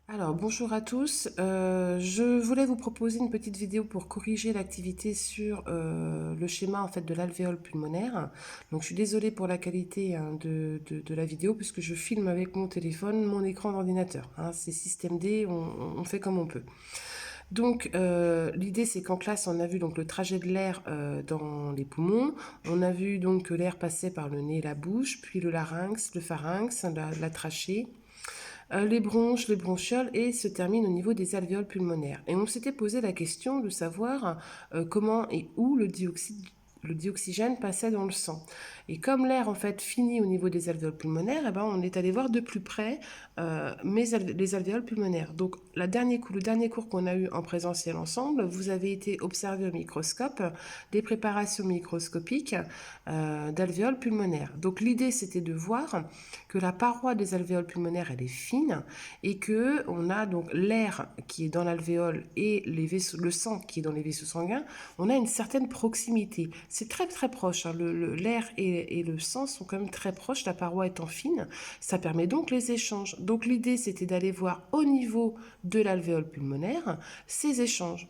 Alors, bonjour à tous. Je voulais vous proposer une petite vidéo pour corriger l'activité sur le schéma en fait de l'alvéole pulmonaire. Donc, je suis désolée pour la qualité de la vidéo puisque je filme avec mon téléphone, mon écran d'ordinateur. Hein. C'est système D, on fait comme on peut. Donc, l'idée c'est qu'en classe, on a vu donc le trajet de l'air dans les poumons. On a vu donc que l'air passait par le nez et la bouche, puis le larynx, le pharynx, la trachée les bronches, les bronchioles et se termine au niveau des alvéoles pulmonaires. Et on s'était posé la question de savoir comment et où le dioxygène passait dans le sang. Et comme l'air en fait finit au niveau des alvéoles pulmonaires, eh ben, on est allé voir de plus près les alvéoles pulmonaires. Donc le dernier cours qu'on a eu en présentiel ensemble, vous avez été observé au microscope des préparations microscopiques d'alvéoles pulmonaires. Donc l'idée c'était de voir que la paroi des alvéoles pulmonaires elle est fine et que on a donc l'air qui est dans l'alvéole et le sang qui est dans les vaisseaux sanguins, on a une certaine proximité. C'est très très proche, hein. L'air et le sang sont quand même très proches, la paroi étant fine, ça permet donc les échanges. Donc l'idée c'était d'aller voir au niveau de l'alvéole pulmonaire ces échanges.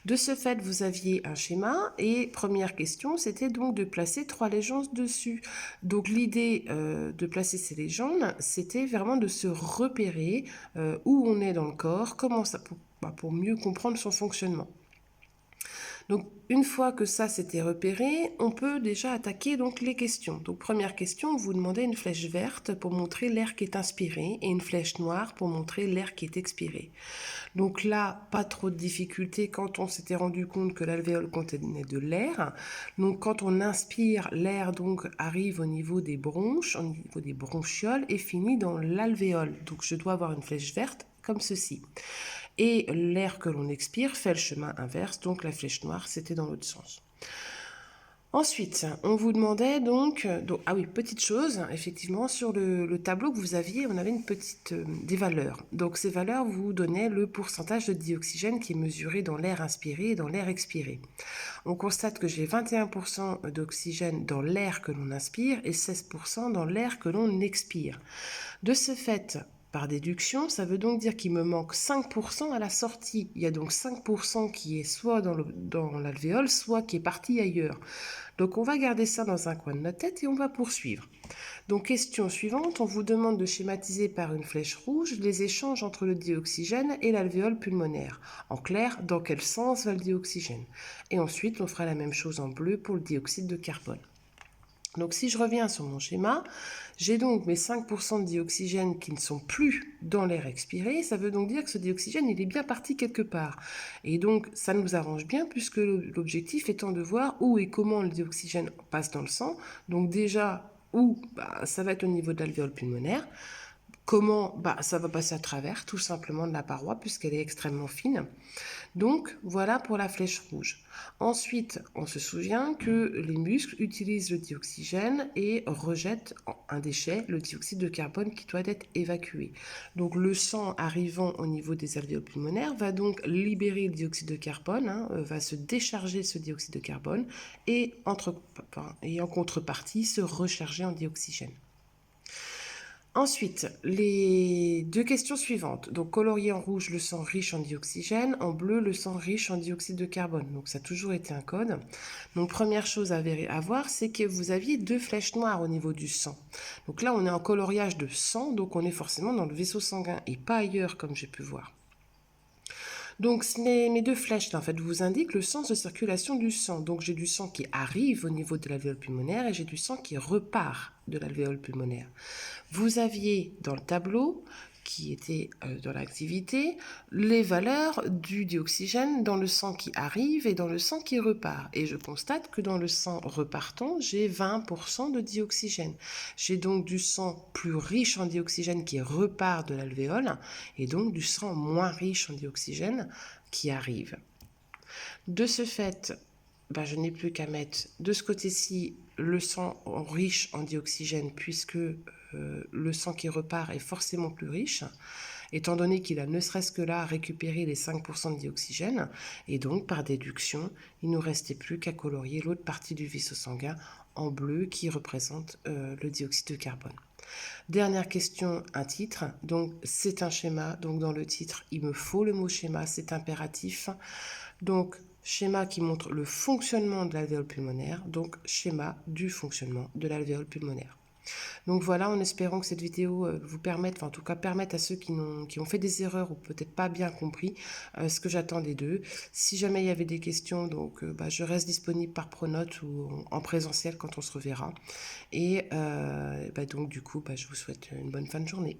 De ce fait, vous aviez un schéma et première question, c'était donc de placer 3 légendes dessus. Donc l'idée de placer ces légendes, c'était vraiment de se repérer où on est dans le corps, comment ça pour mieux comprendre son fonctionnement. Donc une fois que ça s'était repéré, on peut déjà attaquer donc les questions. Donc première question, vous demandez une flèche verte pour montrer l'air qui est inspiré et une flèche noire pour montrer l'air qui est expiré. Donc là, pas trop de difficultés quand on s'était rendu compte que l'alvéole contenait de l'air. Donc quand on inspire, l'air donc arrive au niveau des bronches, au niveau des bronchioles et finit dans l'alvéole. Donc je dois avoir une flèche verte comme ceci. Et l'air que l'on expire fait le chemin inverse, donc la flèche noire, c'était dans l'autre sens. Ensuite, on vous demandait donc ah oui, petite chose, effectivement, sur le tableau que vous aviez, on avait une petite des valeurs. Donc ces valeurs vous donnaient le pourcentage de dioxygène qui est mesuré dans l'air inspiré et dans l'air expiré. On constate que j'ai 21% d'oxygène dans l'air que l'on inspire et 16% dans l'air que l'on expire. De ce fait, par déduction, ça veut donc dire qu'il me manque 5% à la sortie. Il y a donc 5% qui est soit dans l'alvéole, soit qui est parti ailleurs. Donc on va garder ça dans un coin de notre tête et on va poursuivre. Donc question suivante, on vous demande de schématiser par une flèche rouge les échanges entre le dioxygène et l'alvéole pulmonaire. En clair, dans quel sens va le dioxygène? Et ensuite, on fera la même chose en bleu pour le dioxyde de carbone. Donc si je reviens sur mon schéma, j'ai donc mes 5% de dioxygène qui ne sont plus dans l'air expiré. Ça veut donc dire que ce dioxygène, il est bien parti quelque part. Et donc ça nous arrange bien puisque l'objectif étant de voir où et comment le dioxygène passe dans le sang. Donc déjà, où ça va être au niveau de l'alvéole pulmonaire. Comment ça va passer à travers tout simplement de la paroi puisqu'elle est extrêmement fine. Donc voilà pour la flèche rouge. Ensuite, on se souvient que les muscles utilisent le dioxygène et rejettent un déchet, le dioxyde de carbone qui doit être évacué. Donc le sang arrivant au niveau des alvéoles pulmonaires va donc libérer le dioxyde de carbone, va se décharger ce dioxyde de carbone et en contrepartie se recharger en dioxygène. Ensuite, les deux questions suivantes. Donc, colorié en rouge, le sang riche en dioxygène. En bleu, le sang riche en dioxyde de carbone. Donc, ça a toujours été un code. Donc, première chose à voir, c'est que vous aviez 2 flèches noires au niveau du sang. Donc là, on est en coloriage de sang. Donc, on est forcément dans le vaisseau sanguin et pas ailleurs, comme j'ai pu voir. Donc mes 2 flèches là, en fait, vous indiquent le sens de circulation du sang. Donc j'ai du sang qui arrive au niveau de l'alvéole pulmonaire et j'ai du sang qui repart de l'alvéole pulmonaire. Vous aviez dans le tableau qui était dans l'activité, les valeurs du dioxygène dans le sang qui arrive et dans le sang qui repart. Et je constate que dans le sang repartant, j'ai 20% de dioxygène. J'ai donc du sang plus riche en dioxygène qui repart de l'alvéole et donc du sang moins riche en dioxygène qui arrive. De ce fait, je n'ai plus qu'à mettre de ce côté-ci le sang riche en dioxygène puisque le sang qui repart est forcément plus riche, étant donné qu'il a ne serait-ce que là récupéré les 5% de dioxygène, et donc par déduction, il ne nous restait plus qu'à colorier l'autre partie du vaisseau sanguin en bleu qui représente le dioxyde de carbone. Dernière question, un titre. Donc, c'est un schéma. Donc, dans le titre, il me faut le mot schéma, c'est impératif. Donc, schéma qui montre le fonctionnement de l'alvéole pulmonaire. Donc, schéma du fonctionnement de l'alvéole pulmonaire. Donc voilà, en espérant que cette vidéo vous permette, enfin en tout cas permette à ceux qui ont fait des erreurs ou peut-être pas bien compris ce que j'attendais d'eux. Si jamais il y avait des questions, donc je reste disponible par Pronote ou en présentiel quand on se reverra. Et donc du coup, je vous souhaite une bonne fin de journée.